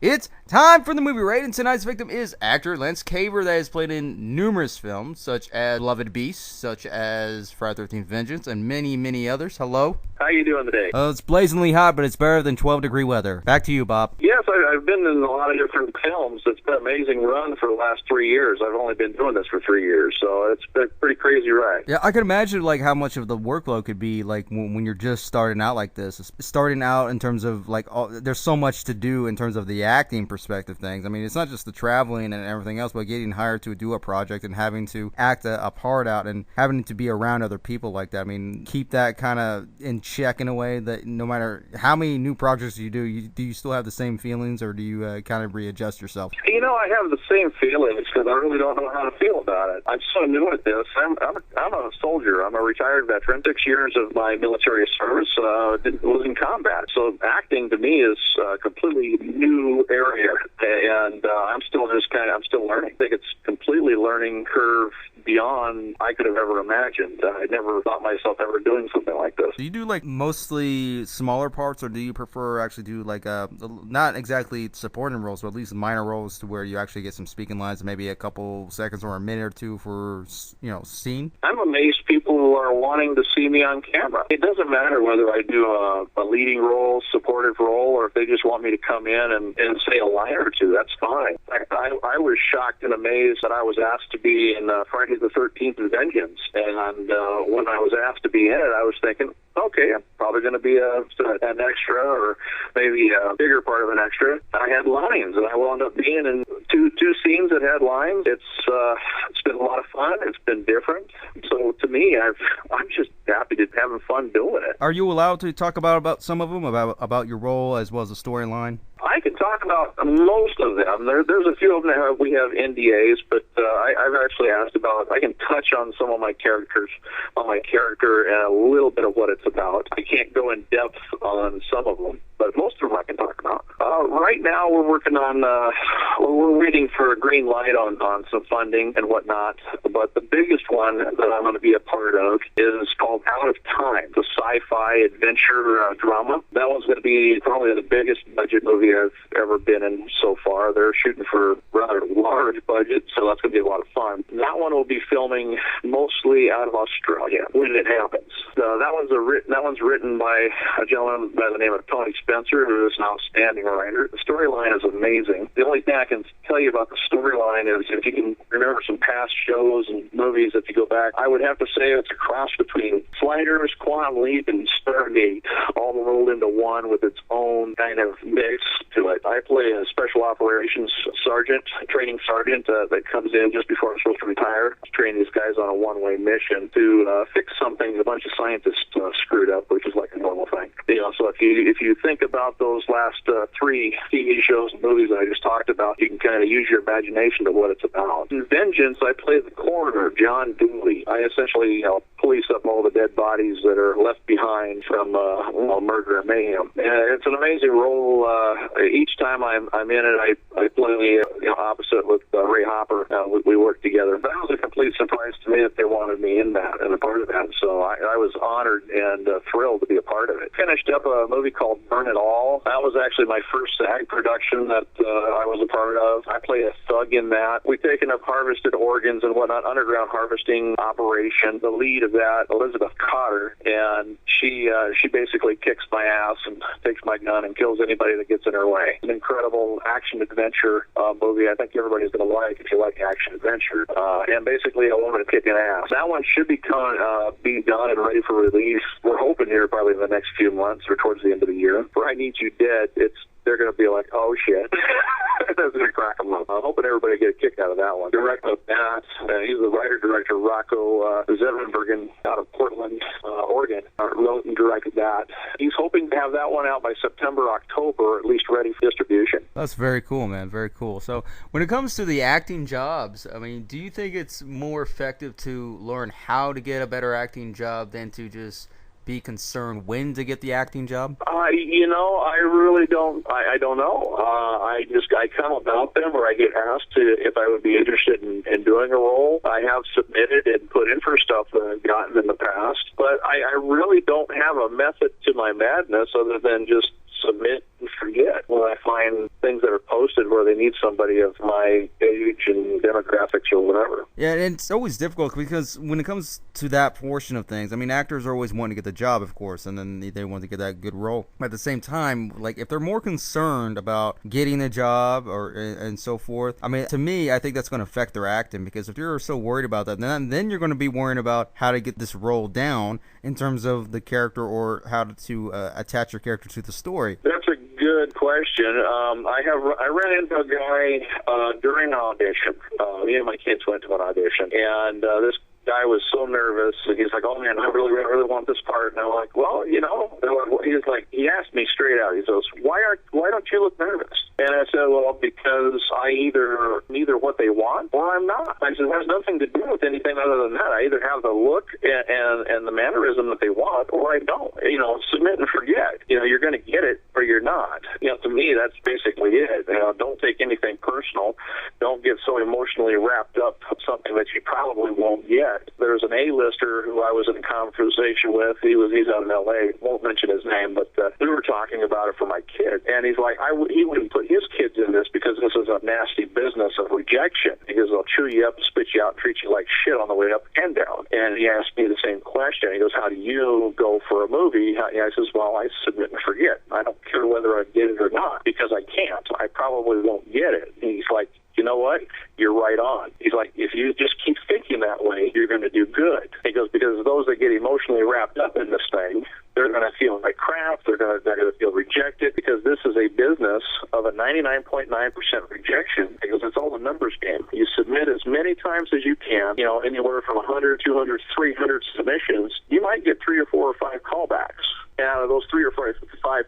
It's time for the movie rating. Tonight's victim is actor Lance Caver that has played in numerous films, such as Beloved Beast, such as Friday the 13th Vengeance, and many, many others. Hello? How you doing today? It's blazingly hot, but it's better than 12-degree weather. Back to you, Bob. Yes, I've been in a lot of different films. It's been an amazing run for the last 3 years. I've only been doing this for 3 years, so it's been a pretty crazy ride. Yeah, I can imagine like how much of the workload could be like when you're just starting out like this. Starting out in terms of like there's so much to do in terms of the acting perspective things. I mean, it's not just the traveling and everything else, but getting hired to do a project and having to act a part out and having to be around other people like that. I mean, keep that kind of in check in a way that no matter how many new projects you do, do you still have the same feelings, or do you kind of readjust yourself? You know, I have the same feelings because I really don't know how to feel about it. I'm so new at this. I'm a soldier. I'm a retired veteran. 6 years of my military service was in combat. So acting to me is a completely new area, and I'm still learning. I think it's completely learning curve beyond I could have ever imagined. I never thought myself ever doing something like this. Do you do like mostly smaller parts, or do you prefer actually do like not exactly supporting roles, but at least minor roles to where you actually get some speaking lines, maybe a couple seconds or a minute or two for scene? I'm amazed people who are wanting to see me on camera. It doesn't matter whether I do a leading role, supportive role, or if they just want me to come in and say a line or two. That's fine. In fact, I was shocked and amazed that I was asked to be in Friday the 13th Vengeance, and when I was asked to be in it, I was thinking, okay, I'm probably going to be an extra or maybe a bigger part of an extra. I had lines, and I wound up being in two scenes that had lines. It's been a lot of fun. It's been different. So to me, I'm just happy to having fun doing it. Are you allowed to talk about some of them, about your role as well as the storyline? I can talk about most of them. There's a few of them that we have NDAs, but I've actually asked about. I can touch on some of my characters, on my character, and a little bit of what it's about. I can't go in depth on some of them, but most of them I can talk about. Right now, we're working on. We're waiting for a green light on some funding and whatnot. But the biggest one that I'm going to be a part of is called Out of Time, the sci-fi adventure drama. That one's going to be probably the biggest budget movie I've ever been in so far. They're shooting for a rather large budget, so that's going to be a lot of fun. That one will be filming mostly out of Australia when it happens. That one's written by a gentleman by the name of Tony Spencer, who is an outstanding writer. The storyline is amazing. The only thing I can tell you about the storyline is if you can remember some past shows and movies, if you go back, I would have to say it's a cross between Sliders, Quantum Leap, and Stargate, all rolled into one with its own kind of mix to it. I play a special operations sergeant, training sergeant that comes in just before I'm supposed to retire, to train these guys on a one-way mission to fix something a bunch of scientists screwed up, which is like a normal thing. So if you think about those last 3 TV shows and movies that I just talked about, you can kind of use your imagination to what it's about. In Vengeance, I play the coroner, John Dooley. I essentially police up all the dead bodies that are left behind from murder and mayhem. And it's an amazing role. Each time I'm in it, I play opposite with Ray Hopper. We work together. That was a complete surprise to me that they wanted me in that and a part of that. So I was honored and thrilled to be a part of it. Finished up a movie called Burn It All. That was actually my first SAG production that I was a part of. I play a thug in that. We've taken up harvested organs and whatnot, underground harvesting operation. The lead of that, Elizabeth Cotter, and she basically kicks my ass and takes my gun and kills anybody that gets in her way. An incredible action-adventure movie I think everybody's going to like if you like action-adventure. And basically a woman kicking ass. That one should be done and ready for release. We're hoping here probably in the next few months or towards the end of the year. Where I Need You Dead, they're going to be like, oh, shit. That's going to crack them up. I'm hoping everybody get a kick out of that one. Director that, he's the writer-director, Rocco Zevenbergen, out of Portland, Oregon, wrote and directed that. He's hoping to have that one out by September, October, at least ready for distribution. That's very cool, man. Very cool. So when it comes to the acting jobs, I mean, do you think it's more effective to learn how to get a better acting job than to just be concerned when to get the acting job? I really don't. I don't know. I come about them, or I get asked if I would be interested in doing a role. I have submitted and put in for stuff that I've gotten in the past, but I really don't have a method to my madness other than just submit and forget. When I find things that are interested where they need somebody of my age and demographics or whatever. Yeah, and it's always difficult because when it comes to that portion of things, I mean, actors are always wanting to get the job, of course, and then they want to get that good role. At the same time, like, if they're more concerned about getting the job or and so forth, I mean, to me, I think that's going to affect their acting, because if you're so worried about that, then you're going to be worrying about how to get this role down in terms of the character, or how to attach your character to the story. That's a good question. I ran into a guy during an audition. Me and my kids went to an audition, and this guy was so nervous. He's like, "Oh man, I really want this part." And I'm like, "Well, you know," he asked me straight out. He goes, "Why don't you look nervous?" And I said, "Well, because I'm either what they want or I'm not." I said, "It has nothing to do with anything other than that. I either have the look and the mannerism that they want, or I don't. You know, submit and forget. You know, you're going to get it or you're not." You know, to me, that's basically it. You know, don't take anything personal. Don't get so emotionally wrapped up with something that you probably won't get. There's an A-lister who I was in conversation with. He's out in L.A. Won't mention his name, but we were talking about it for my kid, and he's like, he wouldn't put his kids in this because this is a nasty business of rejection, because they'll chew you up, spit you out, and treat you like shit on the way up and down. And he asked me the same question. He goes, "How do you go for a movie?" I says, "Well, I submit and forget. I don't care whether I get it or not, because I can't. I probably won't get it." And he's like, "You know what? You're right on." He's like, "If you just keep thinking that way, you're going to do good." He goes, "Because those that get emotionally wrapped up in this thing, they're going to feel like crap. They're going to feel rejected, because this is a business of a 99.9% rejection." He goes, "It's all a numbers game. You submit as many times as you can, you know, anywhere from 100, 200, 300 submissions. You might get 3 or 4 or 5 callbacks. And out of those 3 or 5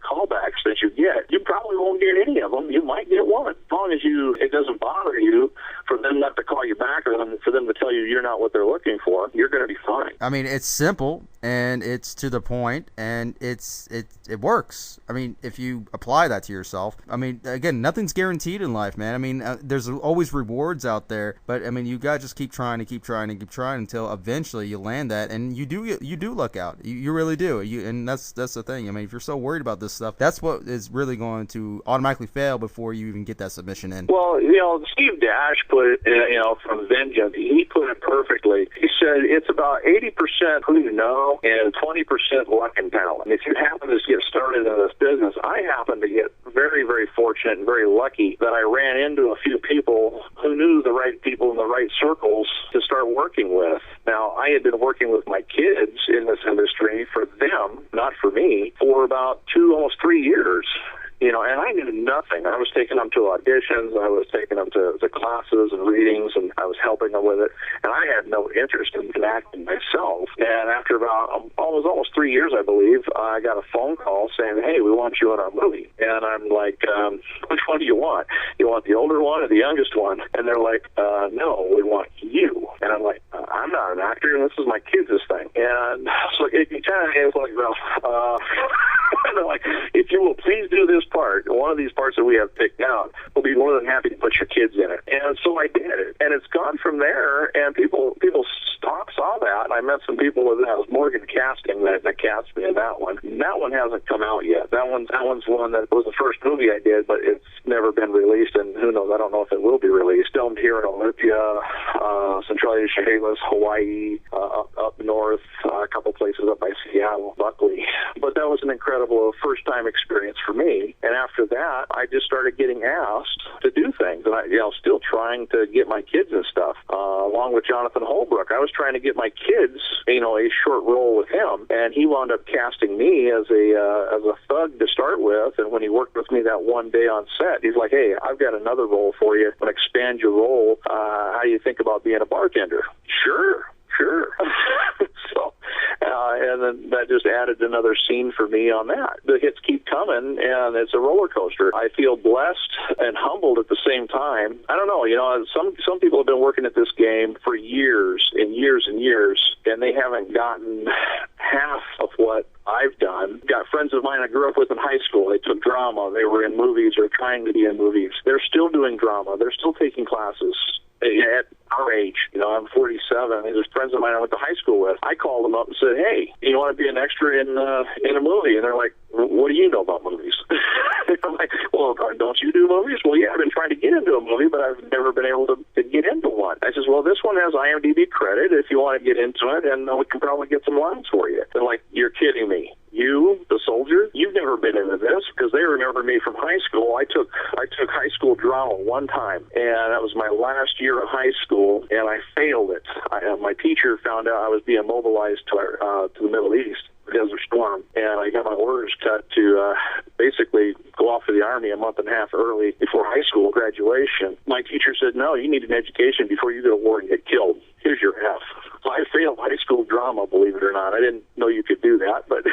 callbacks that you get, you probably won't get any of them. You might get one. As long as it doesn't bother you for them not to call you back, or for them to tell you you're not what they're looking for, you're going to be fine." I mean, it's simple and it's to the point, and it works. I mean, if you apply that to yourself, I mean, again, nothing's guaranteed in life, man. I mean, there's always rewards out there, but I mean, you got to just keep trying until eventually you land that, and you do luck out. You really do. And that's the thing. I mean, if you're so worried about this stuff, that's what is really going to automatically fail before you even get that submission in. Well, you know, Steve Dash put it, you know, from Vengeance, he put it perfectly. He said it's about 80% who you know and 20% luck and talent. If you happen to get started in this business, I happen to get very, very fortunate and very lucky that I ran into a few people who knew the right people in the right circles to start working with. Now, I had been working with my kids in this industry for them, not for me, for about 2, almost 3 years. You know, and I knew nothing. I was taking them to auditions, I was taking them to classes and readings, and I was helping them with it. And I had no interest in acting myself. And after about almost 3 years, I believe, I got a phone call saying, "Hey, we want you in our movie." And I'm like, "Which one do you want? You want the older one or the youngest one?" And they're like, "No, we want you." And I'm like, "I'm not an actor, and this is my kids' thing." And so it kind of is like, well, they're like, "If you will please do this part, one of these parts that we have picked out, we'll be more than happy to put your kids in it." And so I did it. And it's gone from there, and people saw that. I met some people with that. It was Morgan Casting that cast me in that one. That one hasn't come out yet. That one's one that was the first movie I did, but it's never been released, and who knows, I don't know if it will be released. Filmed here in Olympia, Centralia, Chehalis, Hawaii, up north, a couple places up by Seattle, Buckley. But that was an incredible first-time experience for me. And after that, I just started getting asked to do things, and I, you know, still trying to get my kids and stuff. Along with Jonathan Holbrook, I was trying to get my kids, you know, a short role with him, and he wound up casting me as a thug to start with. And when he worked with me that one day on set, he's like, "Hey, I've got another role for you. I'm going to expand your role. How do you think about being a bartender?" Sure. So, and then that just added another scene for me on that. The hits keep coming, and it's a roller coaster. I feel blessed and humbled at the same time. I don't know, you know, some people have been working at this game for years and years and years, and they haven't gotten half of what I've done. Got friends of mine I grew up with in high school. They took drama. They were in movies or trying to be in movies. They're still doing drama. They're still taking classes. At our age, you know, I'm 47. There's friends of mine I went to high school with. I called them up and said, "Hey, you want to be an extra in a movie?" And they're like, "What do you know about movies?" I'm like, "Well, don't you do movies? Well, yeah, I've been trying to get into a movie, but I've never been able to get into one. I says, well, this one has IMDb credit. If you want to get into it, and we can probably get some lines for you. They're like, you're kidding me. You, the soldier, you've never been into this, because they remember me from high school. I took high school drama one time, and that was my last year of high school, and I failed it. My teacher found out I was being mobilized to the Middle East, Desert Storm, and I got my orders cut to basically go off to the Army a month and a half early before high school graduation. My teacher said, no, you need an education before you go to war and get killed. Here's your F. So I failed high school drama, believe it or not. I didn't know you could do that, but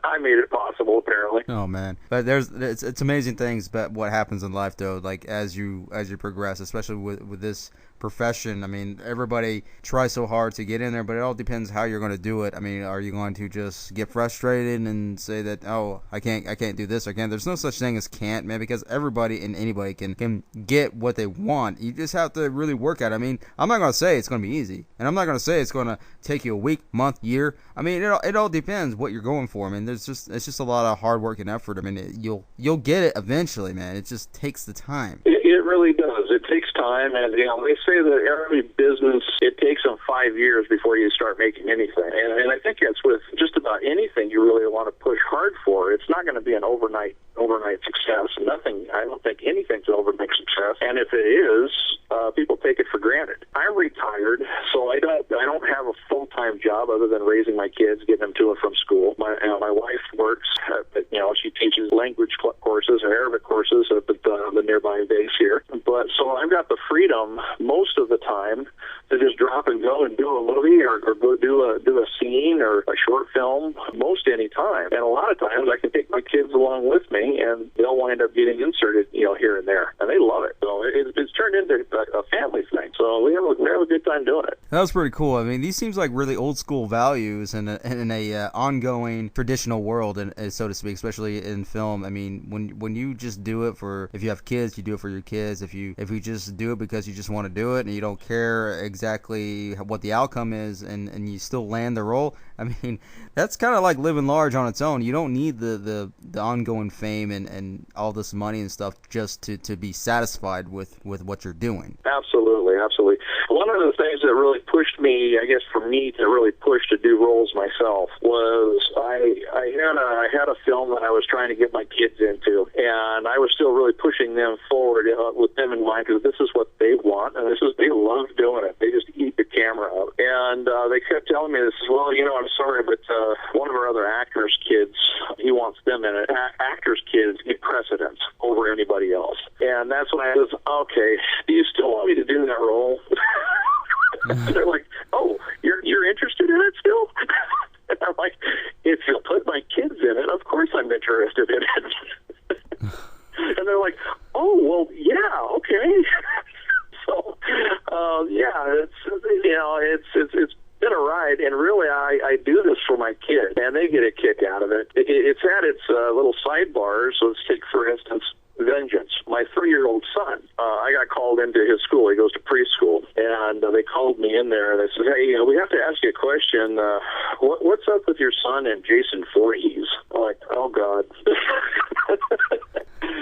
I made it possible, apparently. Oh man, but it's amazing things. But what happens in life, though, like as you progress, especially with this profession. I mean, everybody tries so hard to get in there, but it all depends how you're going to do it. I mean, are you going to just get frustrated and say that, oh, I can't do this, I can't? There's no such thing as can't, man, because everybody and anybody can get what they want. You just have to really work at it. I mean, I'm not going to say it's going to be easy, and I'm not going to say it's going to take you a week, month, year. I mean, it all depends what you're going for. I mean, it's just a lot of hard work and effort. I mean, you'll get it eventually, man. It just takes the time. It really does. It takes time, and they say that every business, it takes them 5 years before you start making anything. And I think that's with just about anything you really want to push hard for. It's not going to be an overnight success. Nothing. I don't think anything's an overnight success. And if it is, people take it for granted. I'm retired, so I don't have a full-time job other than raising my kids, getting them to and from school. My wife works. She teaches language courses and Arabic courses at the nearby base here. But so I've got the freedom most of the time to just drop and go and do a movie or go do a scene or a short film most any time. And a lot of times I can take my kids along with me, and they'll wind up getting inserted, here and there, and they love it. So it's turned into a family thing. So we have a good time doing it. That was pretty cool. I mean, these seems like really old school values in a ongoing traditional world, and so to speak, especially in film. I mean, when you just do it for, if you have kids, you do it for your kids. If you just do it because you just want to do it and you don't care exactly what the outcome is, and you still land the role, I mean, that's kind of like living large on its own. You don't need the ongoing fame and all this money and stuff just to be satisfied with what you're doing. Absolutely. One of the things that really pushed me, I guess for me to really push to do roles myself, was I had a film that I was trying to get my kids into, and I was still really pushing them forward with them in mind, because this is what they want, and they love doing it. They just eat the camera up. And they kept telling me this, well, I'm sorry, but one of our other actors' kids, he wants them in it. Actors' kids get precedence over anybody else. And that's when I was, okay, do you still want me to do that role? They're like, oh, you're interested in it still? And I'm like, if you'll put my kids in it, of course I'm interested in it. And they're like, oh, well, yeah, okay. So, it's been a ride, and really I do this for my kids, and they get a kick out of it. It's had its little sidebars. So let's take, for instance, Vengeance. My 3-year-old son, I got called into his school. He goes to preschool, and they called me in there, and they said, hey, we have to ask you a question. What's up with your son and Jason Voorhees? I'm like, oh, God.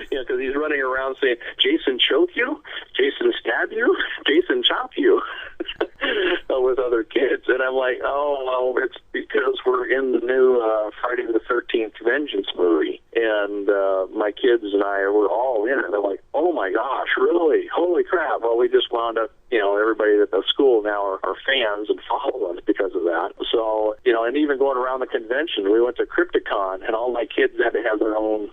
Because he's running around saying, Jason choke you? Jason stab you? Jason chop you? With other kids. And I'm like, oh, well, it's because we're in the new Friday the 13th Vengeance movie. And my kids and I were all in it. They're like, oh, my gosh, really? Holy crap. Well, we just wound up, everybody at the school now are fans and follow us because of that. So, and even going around the convention, we went to Crypticon, and all my kids had to have their own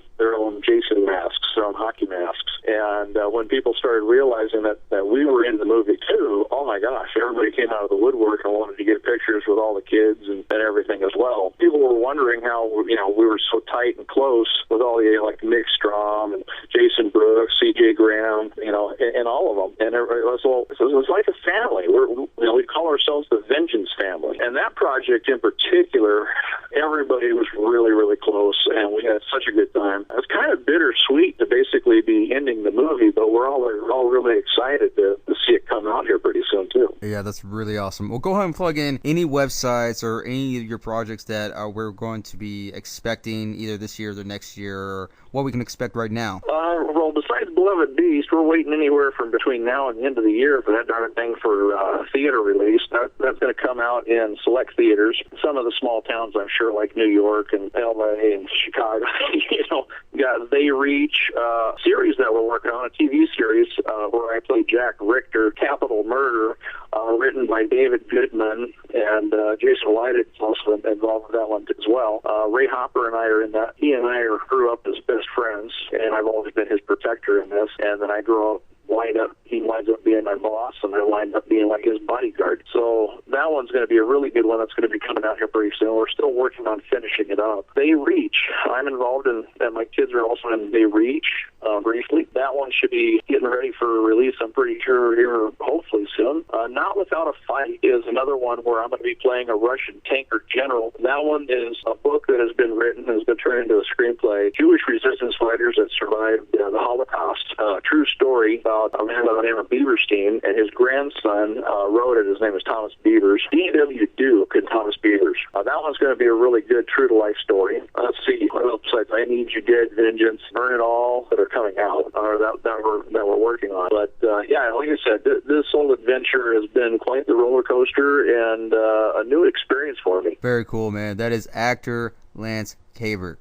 Jason masks, their own hockey masks. And when people started realizing that we were in the movie too, oh my gosh, everybody came out of the woodwork and wanted to get pictures with all the kids and everything as well. People were wondering how, we were so tight and close with all the, like Mick Strom and Jason Brooks, C.J. Graham, and all of them. And it was like a family. We call ourselves the Vengeance family. And that project in particular, everybody was really, really close, and we had such a good time. It's kind of bittersweet to basically be ending the movie, but we're all really excited to see it come out here pretty soon too. Yeah, that's really awesome. Well, go ahead and plug in any websites or any of your projects that we're going to be expecting either this year or the next year, or what we can expect right now? Well, besides Beloved Beast, we're waiting anywhere from between now and the end of the year for that darn thing for theater release. That's going to come out in select theaters. Some of the small towns, I'm sure, like New York and L.A. and Chicago, got They Reach, series that we're working on, a TV series where I play Jack Richter, Capital Murder, written by David Goodman, and Jason Leiden is also involved with that one as well. Ray Hopper and I are in that. He and I grew up as best friends, and I've always been his protector in this. And then I grew up, he winds up being my boss, and I wind up being like his bodyguard. So that one's going to be a really good one that's going to be coming out here pretty soon. We're still working on finishing it up. They Reach, I'm involved in, and my kids are also in They Reach, briefly. That one should be getting ready for release, I'm pretty sure, here hopefully soon. Not Without a Fight is another one where I'm going to be playing a Russian tanker general. That one is a book that has been written and has been turned into a screenplay. Jewish resistance fighters that survived the Holocaust. True story about a man by the name of Beaverstein, and his grandson wrote it. His name is Thomas Beavers. D.W. Duke and Thomas Beavers. That one's going to be a really good true-to-life story. Let's see. What else besides I Need You Dead, Vengeance, Burn It All that are coming out, or that we're working on. But, yeah, like I said, this whole adventure has been quite the roller coaster and a new experience for me. Very cool, man. That is actor Lance Cavert.